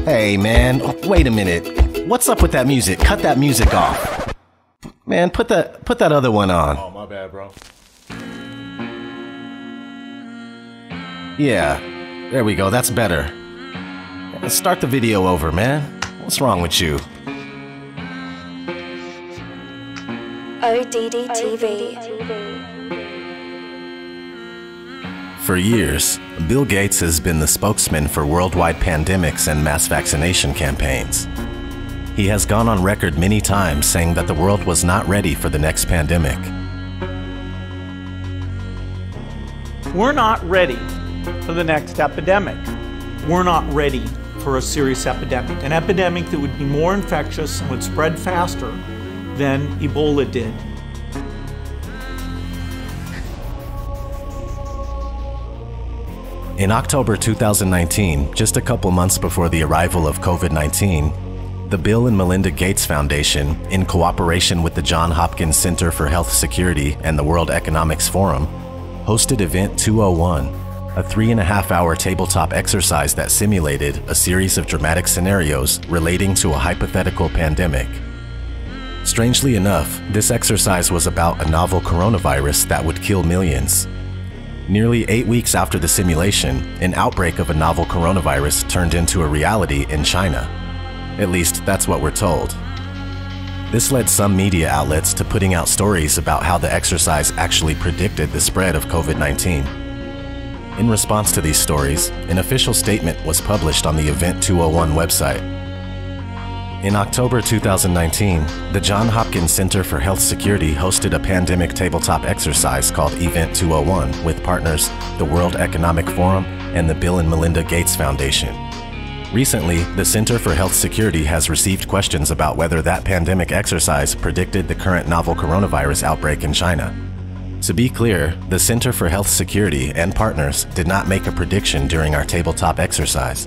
Hey, man, wait a minute. What's up with that music? Cut that music off. Man, put that other one on. Oh, my bad, bro. Yeah, there we go. That's better. Let's start the video over, man. What's wrong with you? ODD TV. For years, Bill Gates has been the spokesman for worldwide pandemics and mass vaccination campaigns. He has gone on record many times saying that the world was not ready for the next pandemic. We're not ready for the next epidemic. We're not ready for a serious epidemic, an epidemic that would be more infectious and would spread faster than Ebola did. In October 2019, just a couple months before the arrival of COVID-19, the Bill and Melinda Gates Foundation, in cooperation with the Johns Hopkins Center for Health Security and the World Economics Forum, hosted Event 201, a 3.5-hour tabletop exercise that simulated a series of dramatic scenarios relating to a hypothetical pandemic. Strangely enough, this exercise was about a novel coronavirus that would kill millions. Nearly 8 weeks after the simulation, an outbreak of a novel coronavirus turned into a reality in China. At least, that's what we're told. This led some media outlets to putting out stories about how the exercise actually predicted the spread of COVID-19. In response to these stories, an official statement was published on the Event 201 website. In October 2019, the Johns Hopkins Center for Health Security hosted a pandemic tabletop exercise called Event 201 with partners the World Economic Forum and the Bill and Melinda Gates Foundation. Recently, the Center for Health Security has received questions about whether that pandemic exercise predicted the current novel coronavirus outbreak in China. To be clear, the Center for Health Security and partners did not make a prediction during our tabletop exercise.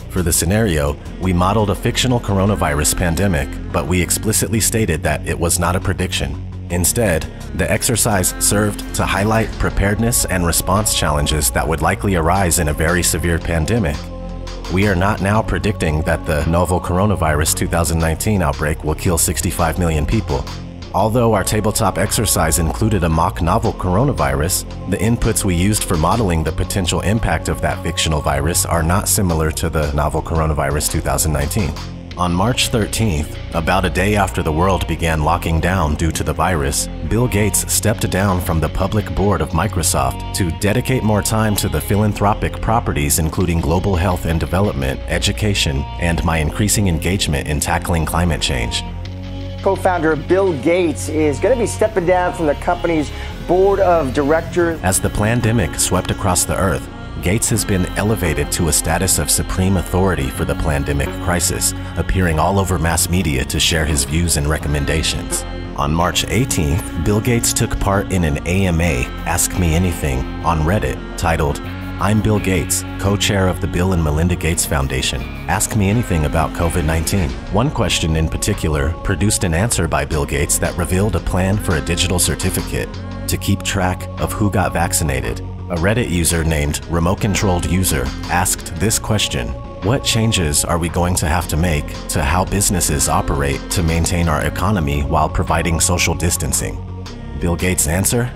For the scenario, we modeled a fictional coronavirus pandemic, but we explicitly stated that it was not a prediction. Instead, the exercise served to highlight preparedness and response challenges that would likely arise in a very severe pandemic. We are not now predicting that the novel coronavirus 2019 outbreak will kill 65 million people. Although our tabletop exercise included a mock novel coronavirus, the inputs we used for modeling the potential impact of that fictional virus are not similar to the novel coronavirus 2019. On March 13th, about a day after the world began locking down due to the virus, Bill Gates stepped down from the public board of Microsoft to dedicate more time to the philanthropic properties including global health and development, education, and my increasing engagement in tackling climate change. Co-founder Bill Gates is going to be stepping down from the company's board of directors. As the pandemic swept across the earth, Gates has been elevated to a status of supreme authority for the pandemic crisis, appearing all over mass media to share his views and recommendations. On March 18th, Bill Gates took part in an AMA, Ask Me Anything, on Reddit titled, "I'm Bill Gates, co-chair of the Bill and Melinda Gates Foundation. Ask me anything about COVID-19. One question in particular produced an answer by Bill Gates that revealed a plan for a digital certificate to keep track of who got vaccinated. A Reddit user named Remote Controlled User asked this question: what changes are we going to have to make to how businesses operate to maintain our economy while providing social distancing? Bill Gates' answer?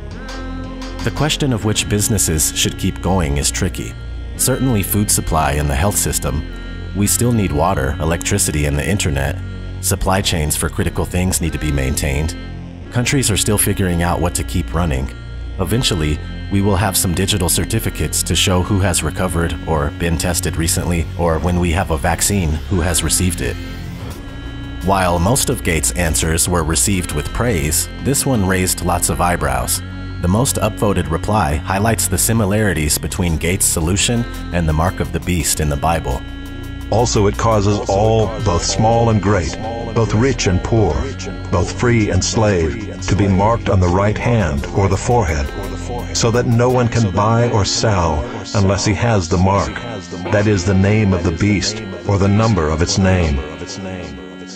The question of which businesses should keep going is tricky. Certainly food supply and the health system. We still need water, electricity, and the internet. Supply chains for critical things need to be maintained. Countries are still figuring out what to keep running. Eventually, we will have some digital certificates to show who has recovered or been tested recently, or when we have a vaccine, who has received it. While most of Gates' answers were received with praise, this one raised lots of eyebrows. The most upvoted reply highlights the similarities between Gates' solution and the mark of the beast in the Bible. Also it causes all, both small and great, both rich and poor, both free and slave, to be marked on the right hand or the forehead, so that no one can buy or sell unless he has the mark, that is the name of the beast or the number of its name.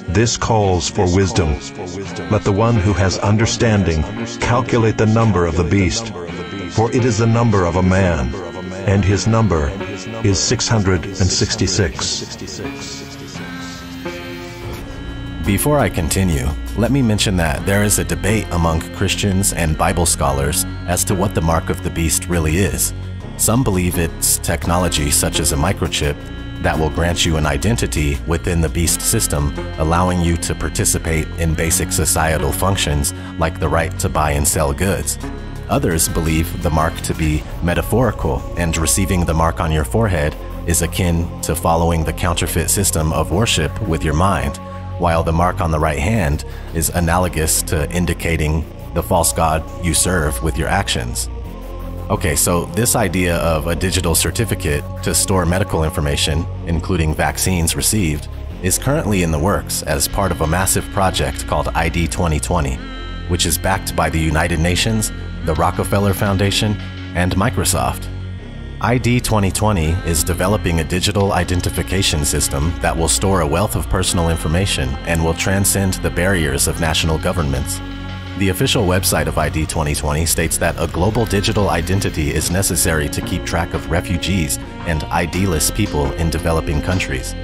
This calls for wisdom. Let the one who has understanding calculate the number of the beast, for it is the number of a man. and his number is 666. Before I continue, let me mention that there is a debate among Christians and Bible scholars as to what the mark of the beast really is. Some believe it's technology such as a microchip that will grant you an identity within the beast system, allowing you to participate in basic societal functions like the right to buy and sell goods. Others believe the mark to be metaphorical, and receiving the mark on your forehead is akin to following the counterfeit system of worship with your mind, while the mark on the right hand is analogous to indicating the false god you serve with your actions. Okay, so this idea of a digital certificate to store medical information, including vaccines received, is currently in the works as part of a massive project called ID 2020, which is backed by the United Nations, the Rockefeller Foundation, and Microsoft. ID 2020 is developing a digital identification system that will store a wealth of personal information and will transcend the barriers of national governments. The official website of ID 2020 states that a global digital identity is necessary to keep track of refugees and ID-less people in developing countries.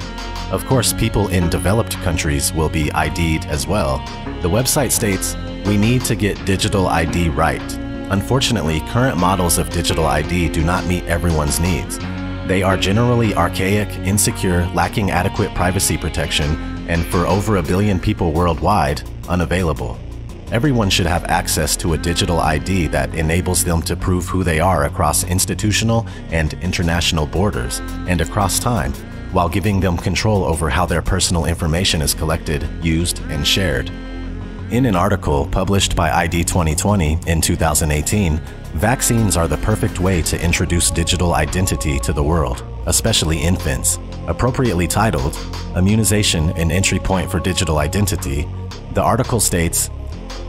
Of course, people in developed countries will be ID'd as well. The website states, "We need to get digital ID right. Unfortunately, current models of digital ID do not meet everyone's needs. They are generally archaic, insecure, lacking adequate privacy protection, and for over 1 billion people worldwide, unavailable. Everyone should have access to a digital ID that enables them to prove who they are across institutional and international borders and across time, while giving them control over how their personal information is collected, used, and shared." In an article published by ID 2020 in 2018, vaccines are the perfect way to introduce digital identity to the world, especially infants. Appropriately titled, "Immunization an Entry Point for Digital Identity," the article states,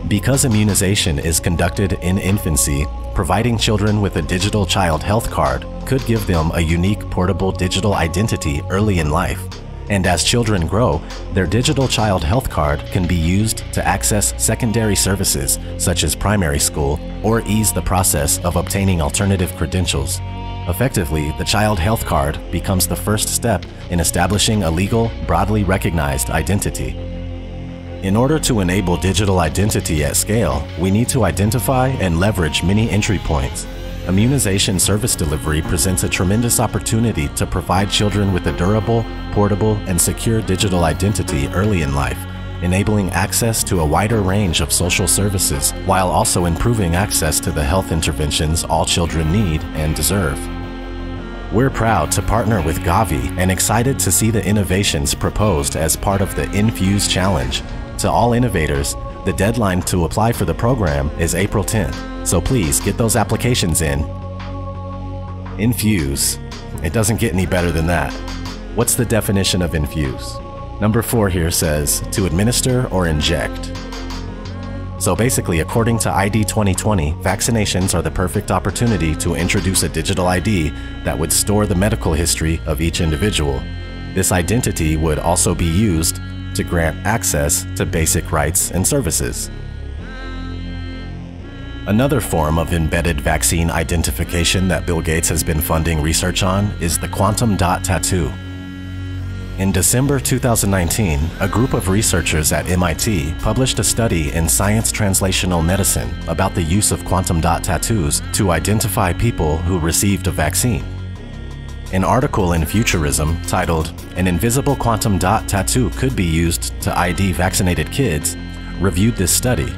"Because immunization is conducted in infancy, providing children with a digital child health card could give them a unique portable digital identity early in life. And as children grow, their digital child health card can be used to access secondary services such as primary school or ease the process of obtaining alternative credentials. Effectively, the child health card becomes the first step in establishing a legal, broadly recognized identity." In order to enable digital identity at scale, we need to identify and leverage many entry points. Immunization service delivery presents a tremendous opportunity to provide children with a durable, portable, and secure digital identity early in life, enabling access to a wider range of social services while also improving access to the health interventions all children need and deserve. We're proud to partner with Gavi and excited to see the innovations proposed as part of the Infuse Challenge. To all innovators, the deadline to apply for the program is April 10th, so please get those applications in. Infuse. It doesn't get any better than that. What's the definition of infuse? Number 4 here says, to administer or inject. So basically, according to ID 2020, vaccinations are the perfect opportunity to introduce a digital ID that would store the medical history of each individual. This identity would also be used to grant access to basic rights and services. Another form of embedded vaccine identification that Bill Gates has been funding research on is the quantum dot tattoo. In December 2019, a group of researchers at MIT published a study in Science Translational Medicine about the use of quantum dot tattoos to identify people who received a vaccine. An article in Futurism titled, "An Invisible Quantum Dot Tattoo Could Be Used to ID Vaccinated Kids," reviewed this study.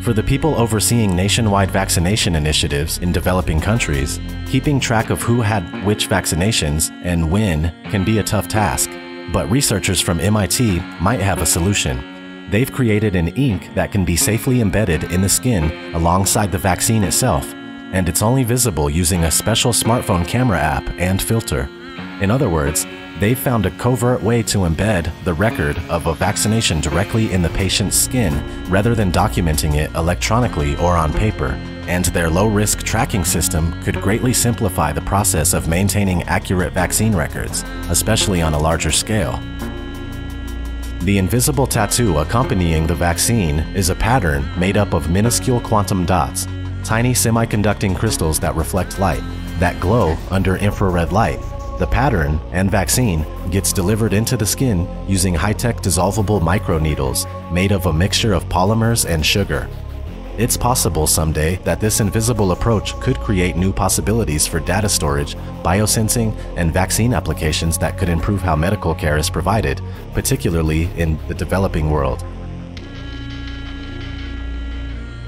For the people overseeing nationwide vaccination initiatives in developing countries, keeping track of who had which vaccinations and when can be a tough task. But researchers from MIT might have a solution. They've created an ink that can be safely embedded in the skin alongside the vaccine itself, and it's only visible using a special smartphone camera app and filter. In other words, they've found a covert way to embed the record of a vaccination directly in the patient's skin rather than documenting it electronically or on paper, and their low-risk tracking system could greatly simplify the process of maintaining accurate vaccine records, especially on a larger scale. The invisible tattoo accompanying the vaccine is a pattern made up of minuscule quantum dots, tiny semiconducting crystals that reflect light. that glow under infrared light. The pattern and vaccine gets delivered into the skin using high-tech dissolvable microneedles made of a mixture of polymers and sugar. It's possible someday that this invisible approach could create new possibilities for data storage, biosensing, and vaccine applications that could improve how medical care is provided, particularly in the developing world.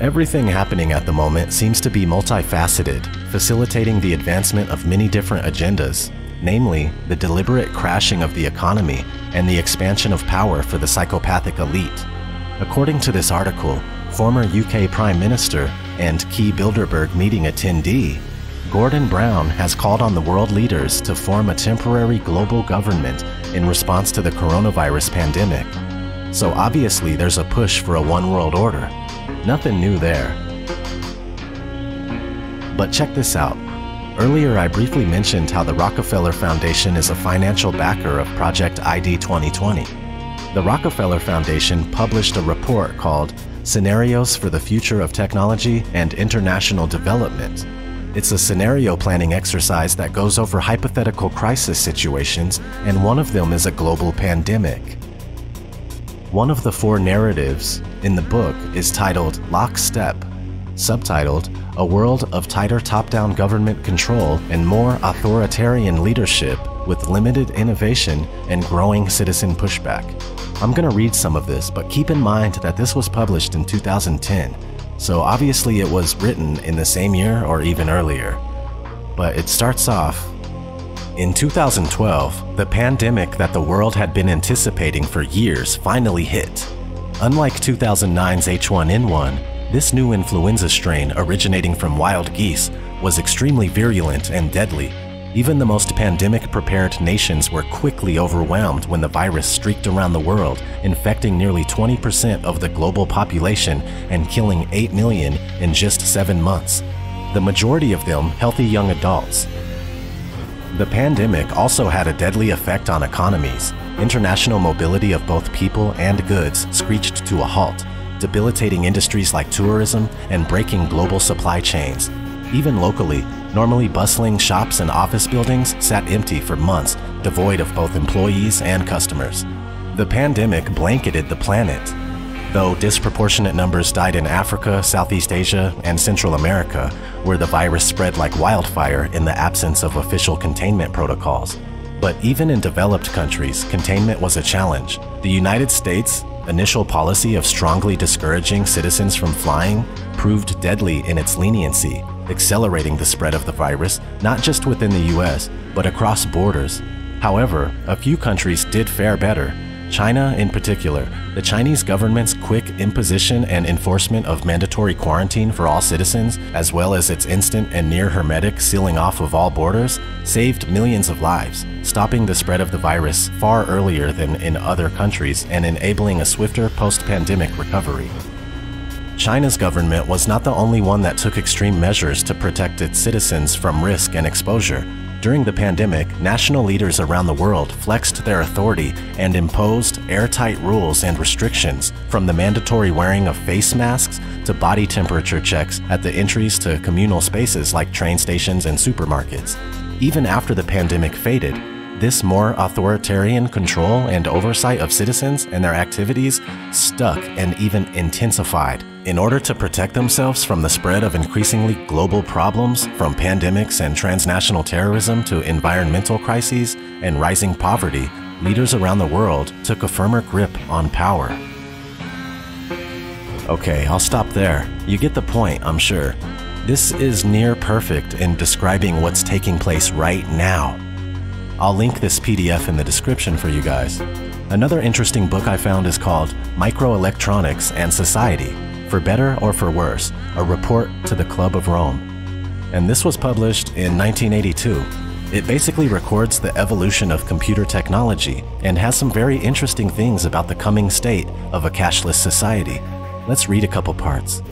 Everything happening at the moment seems to be multifaceted, facilitating the advancement of many different agendas, namely the deliberate crashing of the economy and the expansion of power for the psychopathic elite. According to this article, former UK Prime Minister and key Bilderberg meeting attendee, Gordon Brown has called on the world leaders to form a temporary global government in response to the coronavirus pandemic. So obviously there's a push for a one world order. Nothing new there. But check this out. Earlier I briefly mentioned how the Rockefeller Foundation is a financial backer of Project ID 2020. The Rockefeller Foundation published a report called Scenarios for the Future of Technology and International Development. It's a scenario planning exercise that goes over hypothetical crisis situations, and one of them is a global pandemic. One of the 4 narratives in the book is titled Lockstep, subtitled A World of Tighter Top-Down Government Control and More Authoritarian Leadership with Limited Innovation and Growing Citizen Pushback. I'm gonna read some of this, but keep in mind that this was published in 2010, so obviously it was written in the same year or even earlier. But it starts off, in 2012, the pandemic that the world had been anticipating for years finally hit. Unlike 2009's H1N1, this new influenza strain originating from wild geese was extremely virulent and deadly. Even the most pandemic-prepared nations were quickly overwhelmed when the virus streaked around the world, infecting nearly 20% of the global population and killing 8 million in just 7 months. The majority of them healthy young adults. The pandemic also had a deadly effect on economies. International mobility of both people and goods screeched to a halt, debilitating industries like tourism and breaking global supply chains. Even locally, normally bustling shops and office buildings sat empty for months, devoid of both employees and customers. The pandemic blanketed the planet. Though disproportionate numbers died in Africa, Southeast Asia, and Central America, where the virus spread like wildfire in the absence of official containment protocols. But even in developed countries, containment was a challenge. The United States' initial policy of strongly discouraging citizens from flying proved deadly in its leniency, accelerating the spread of the virus, not just within the US, but across borders. However, a few countries did fare better. China in particular. The Chinese government's quick imposition and enforcement of mandatory quarantine for all citizens, as well as its instant and near-hermetic sealing off of all borders, saved millions of lives, stopping the spread of the virus far earlier than in other countries and enabling a swifter post-pandemic recovery. China's government was not the only one that took extreme measures to protect its citizens from risk and exposure. During the pandemic, national leaders around the world flexed their authority and imposed airtight rules and restrictions, from the mandatory wearing of face masks to body temperature checks at the entries to communal spaces like train stations and supermarkets. Even after the pandemic faded, this more authoritarian control and oversight of citizens and their activities stuck and even intensified. In order to protect themselves from the spread of increasingly global problems, from pandemics and transnational terrorism to environmental crises and rising poverty, leaders around the world took a firmer grip on power. Okay, I'll stop there. You get the point, I'm sure. This is near perfect in describing what's taking place right now. I'll link this PDF in the description for you guys. Another interesting book I found is called Micro-Electronics and Society, For Better or For Worse, a report to the Club of Rome. And this was published in 1982. It basically records the evolution of computer technology and has some very interesting things about the coming state of a cashless society. Let's read a couple parts.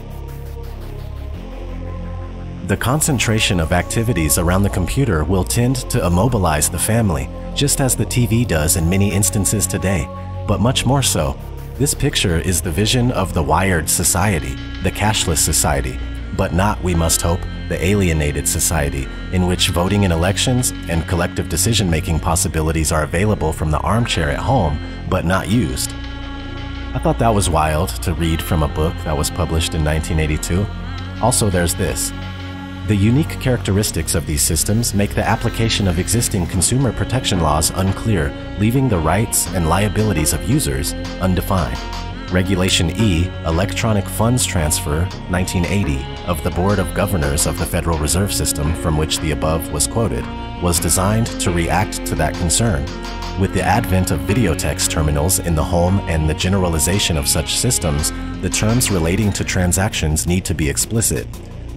The concentration of activities around the computer will tend to immobilize the family, just as the TV does in many instances today, but much more so. This picture is the vision of the wired society, the cashless society, but not, we must hope, the alienated society, in which voting in elections and collective decision-making possibilities are available from the armchair at home, but not used. I thought that was wild to read from a book that was published in 1982. Also, there's this. The unique characteristics of these systems make the application of existing consumer protection laws unclear, leaving the rights and liabilities of users undefined. Regulation E, Electronic Funds Transfer, 1980, of the Board of Governors of the Federal Reserve System, from which the above was quoted, was designed to react to that concern. With the advent of videotex terminals in the home and the generalization of such systems, the terms relating to transactions need to be explicit.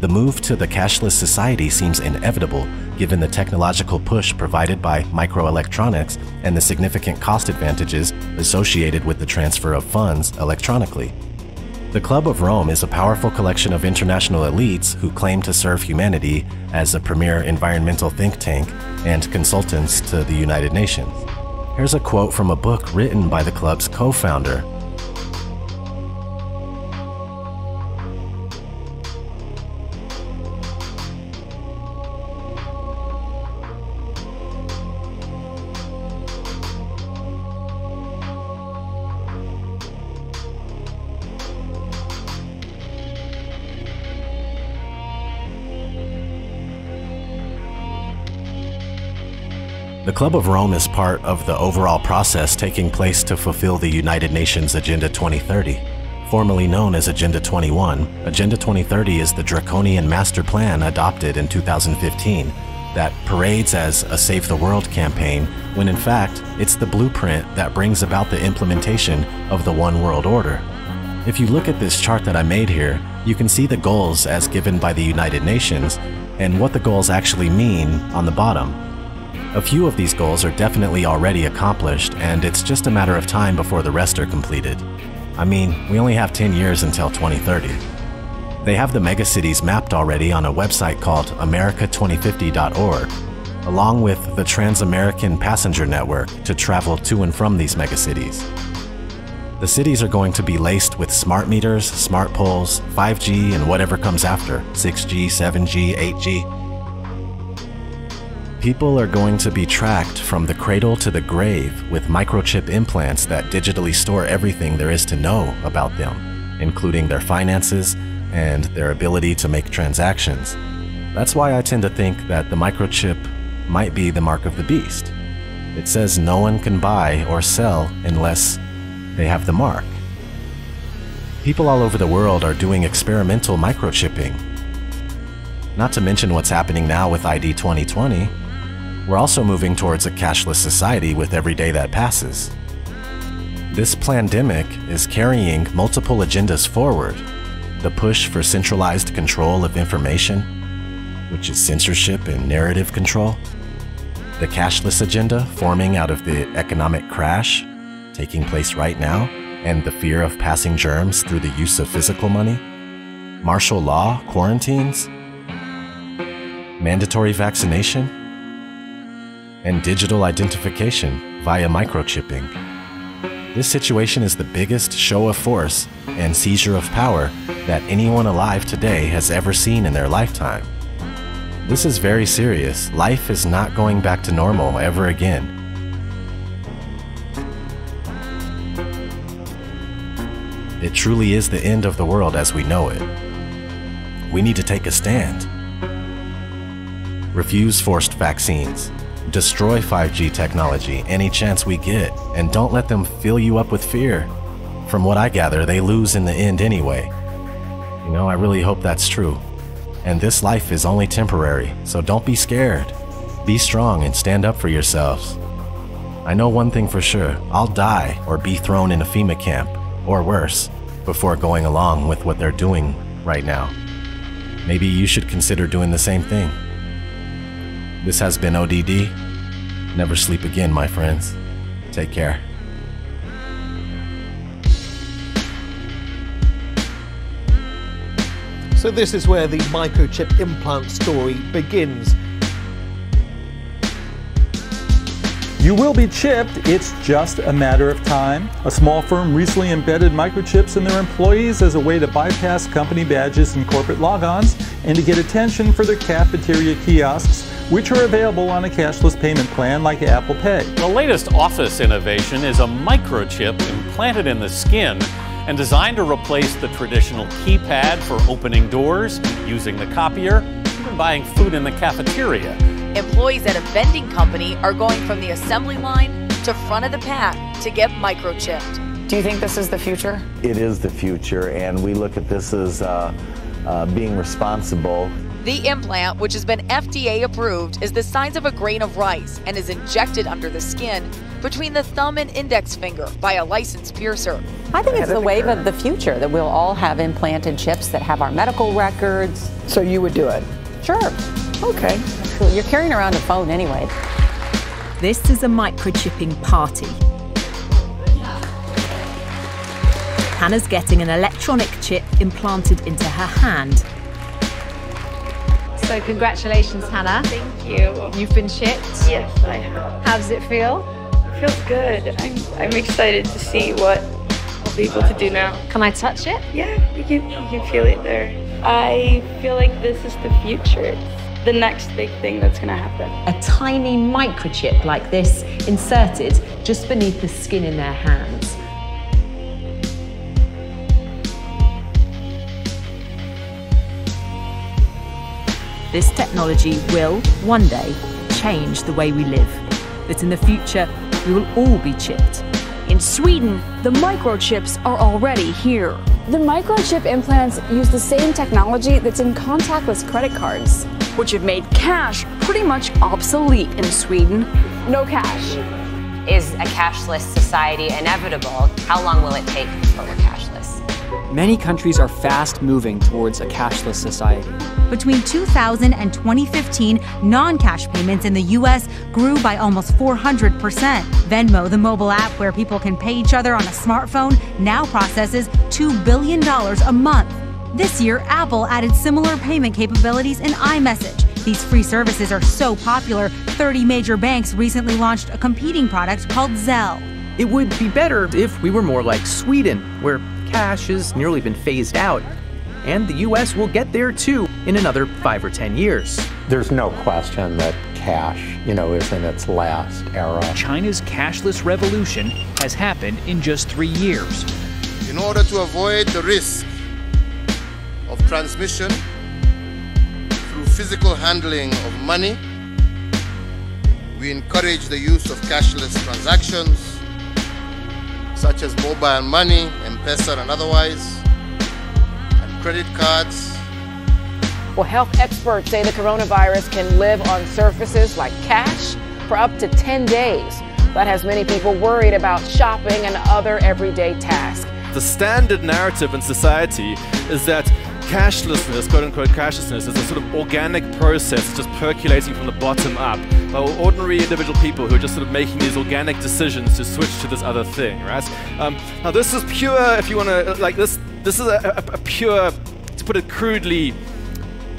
The move to the cashless society seems inevitable, given the technological push provided by microelectronics and the significant cost advantages associated with the transfer of funds electronically. The Club of Rome is a powerful collection of international elites who claim to serve humanity as a premier environmental think tank and consultants to the United Nations. Here's a quote from a book written by the club's co-founder. The Club of Rome is part of the overall process taking place to fulfill the United Nations Agenda 2030. Formerly known as Agenda 21, Agenda 2030 is the draconian master plan adopted in 2015 that parades as a Save the World campaign, when in fact, it's the blueprint that brings about the implementation of the One World Order. If you look at this chart that I made here, you can see the goals as given by the United Nations and what the goals actually mean on the bottom. A few of these goals are definitely already accomplished, and it's just a matter of time before the rest are completed. I mean, we only have 10 years until 2030. They have the megacities mapped already on a website called America2050.org, along with the Trans-American Passenger Network to travel to and from these megacities. The cities are going to be laced with smart meters, smart poles, 5G, and whatever comes after, 6G, 7G, 8G. People are going to be tracked from the cradle to the grave with microchip implants that digitally store everything there is to know about them, including their finances and their ability to make transactions. That's why I tend to think that the microchip might be the mark of the beast. It says no one can buy or sell unless they have the mark. People all over the world are doing experimental microchipping. Not to mention what's happening now with ID 2020. We're also moving towards a cashless society with every day that passes. This pandemic is carrying multiple agendas forward. The push for centralized control of information, which is censorship and narrative control. The cashless agenda forming out of the economic crash taking place right now, and the fear of passing germs through the use of physical money. Martial law quarantines. Mandatory vaccination. And digital identification via microchipping. This situation is the biggest show of force and seizure of power that anyone alive today has ever seen in their lifetime. This is very serious. Life is not going back to normal ever again. It truly is the end of the world as we know it. We need to take a stand. Refuse forced vaccines. Destroy 5G technology any chance we get, and don't let them fill you up with fear. From what I gather, they lose in the end anyway. You know, I really hope that's true. And this life is only temporary, so don't be scared. Be strong and stand up for yourselves. I know one thing for sure, I'll die or be thrown in a FEMA camp, or worse, before going along with what they're doing right now. Maybe you should consider doing the same thing. This has been ODD. Never sleep again, my friends. Take care. So this is where the microchip implant story begins. You will be chipped, it's just a matter of time. A small firm recently embedded microchips in their employees as a way to bypass company badges and corporate logons and to get attention for their cafeteria kiosks, which are available on a cashless payment plan like Apple Pay. The latest office innovation is a microchip implanted in the skin and designed to replace the traditional keypad for opening doors, using the copier, even buying food in the cafeteria. Employees at a vending company are going from the assembly line to front of the pack to get microchipped. Do you think this is the future? It is the future, and we look at this as being responsible. The implant, which has been FDA approved, is the size of a grain of rice and is injected under the skin between the thumb and index finger by a licensed piercer. I think it's the wave of the future, that we'll all have implanted chips that have our medical records. So you would do it? Sure. Okay. You're carrying around a phone anyway. This is a microchipping party. Hannah's getting an electronic chip implanted into her hand. So congratulations, Hannah. Thank you. You've been chipped? Yes, I have. How does it feel? It feels good. I'm excited to see what I'll be able to do now. Can I touch it? Yeah, you can feel it there. I feel like this is the future. It's the next big thing that's going to happen. A tiny microchip like this inserted just beneath the skin in their hands. This technology will, one day, change the way we live. But in the future, we will all be chipped. In Sweden, the microchips are already here. The microchip implants use the same technology that's in contactless credit cards, which have made cash pretty much obsolete in Sweden. No cash. Is a cashless society inevitable? How long will it take before we're cashless? Many countries are fast moving towards a cashless society. Between 2000 and 2015, non-cash payments in the U.S. grew by almost 400%. Venmo, the mobile app where people can pay each other on a smartphone, now processes $2 billion a month. This year, Apple added similar payment capabilities in iMessage. These free services are so popular, 30 major banks recently launched a competing product called Zelle. It would be better if we were more like Sweden, where cash has nearly been phased out. And the U.S. will get there too in another 5 or 10 years. There's no question that cash, is in its last era. China's cashless revolution has happened in just 3 years. In order to avoid the risk of transmission through physical handling of money, we encourage the use of cashless transactions, such as mobile money, M-Pesa and otherwise, and credit cards. Well, health experts say the coronavirus can live on surfaces like cash for up to 10 days. That has many people worried about shopping and other everyday tasks. The standard narrative in society is that cashlessness, quote-unquote cashlessness, is a sort of organic process just percolating from the bottom up by ordinary individual people who are just sort of making these organic decisions to switch to this other thing, right? Now this is pure, if you want to, like this is a pure, to put it crudely,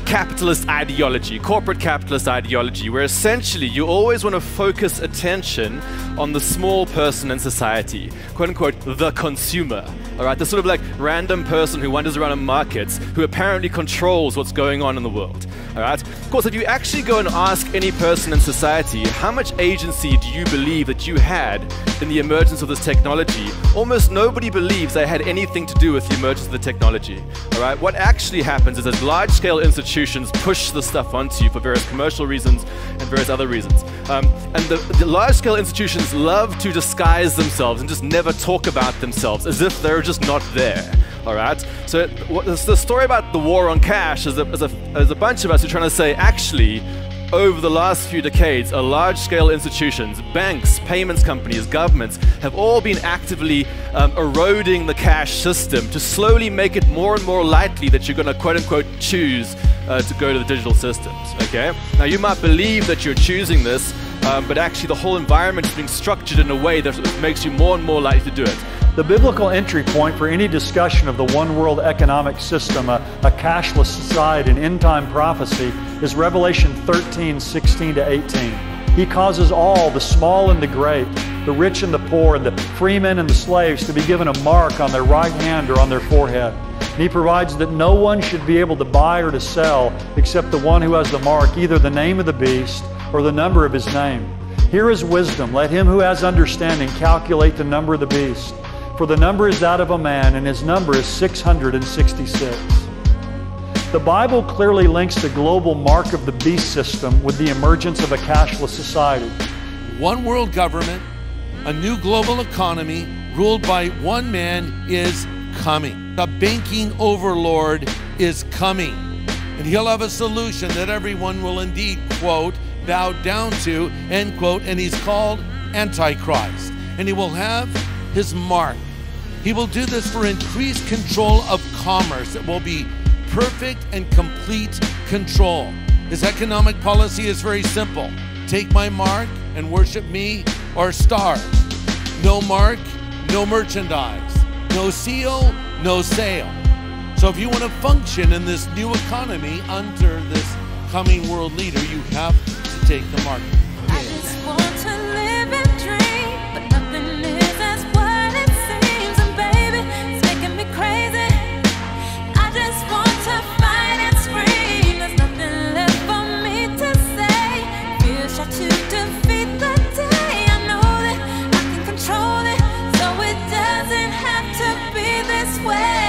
capitalist ideology, corporate capitalist ideology, where essentially you always want to focus attention on the small person in society, quote unquote, the consumer. All right, the sort of like random person who wanders around in markets, who apparently controls what's going on in the world. All right. Of course, if you actually go and ask any person in society, how much agency do you believe that you had in the emergence of this technology? Almost nobody believes they had anything to do with the emergence of the technology. All right. What actually happens is that large-scale institutions push the stuff onto you for various commercial reasons and various other reasons. And the large-scale institutions love to disguise themselves and just never talk about themselves as if they're just not there. All right. So the story about the war on cash is a bunch of us who are trying to say, actually, over the last few decades, large-scale institutions, banks, payments companies, governments have all been actively eroding the cash system to slowly make it more and more likely that you're going to quote-unquote choose to go to the digital systems. Okay. Now you might believe that you're choosing this, but actually the whole environment is being structured in a way that makes you more and more likely to do it. The biblical entry point for any discussion of the one world economic system, a cashless society, an end-time prophecy, is Revelation 13:16 to 18. He causes all, the small and the great, the rich and the poor, and the freemen and the slaves to be given a mark on their right hand or on their forehead. And he provides that no one should be able to buy or to sell except the one who has the mark, either the name of the beast or the number of his name. Here is wisdom. Let him who has understanding calculate the number of the beast. For the number is that of a man, and his number is 666. The Bible clearly links the global mark of the beast system with the emergence of a cashless society. One world government, a new global economy ruled by one man is coming. A banking overlord is coming. And he'll have a solution that everyone will indeed, quote, bow down to, end quote, and he's called Antichrist. And he will have his mark. He will do this for increased control of commerce. It will be perfect and complete control. His economic policy is very simple. Take my mark and worship me or starve. No mark, no merchandise. No seal, no sale. So if you want to function in this new economy under this coming world leader, you have to take the mark. I just want to live and dream, but nothing is as what it seems. And baby, it's making me crazy. I just want to fight and scream. There's nothing left for me to say. Fear shot to defeat the day. I know that I can control it, so it doesn't have to be this way.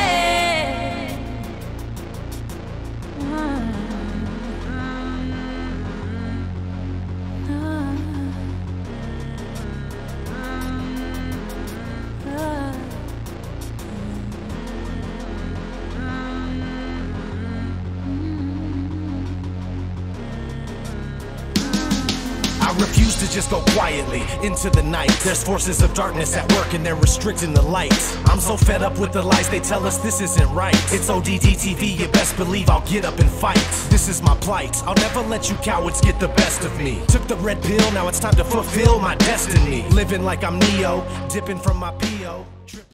Refuse to just go quietly into the night. There's forces of darkness at work and they're restricting the light. I'm so fed up with the lies they tell us this isn't right. It's ODD TV, you best believe I'll get up and fight. This is my plight, I'll never let you cowards get the best of me. Took the red pill, now it's time to fulfill my destiny. Living like I'm Neo, dipping from my PO.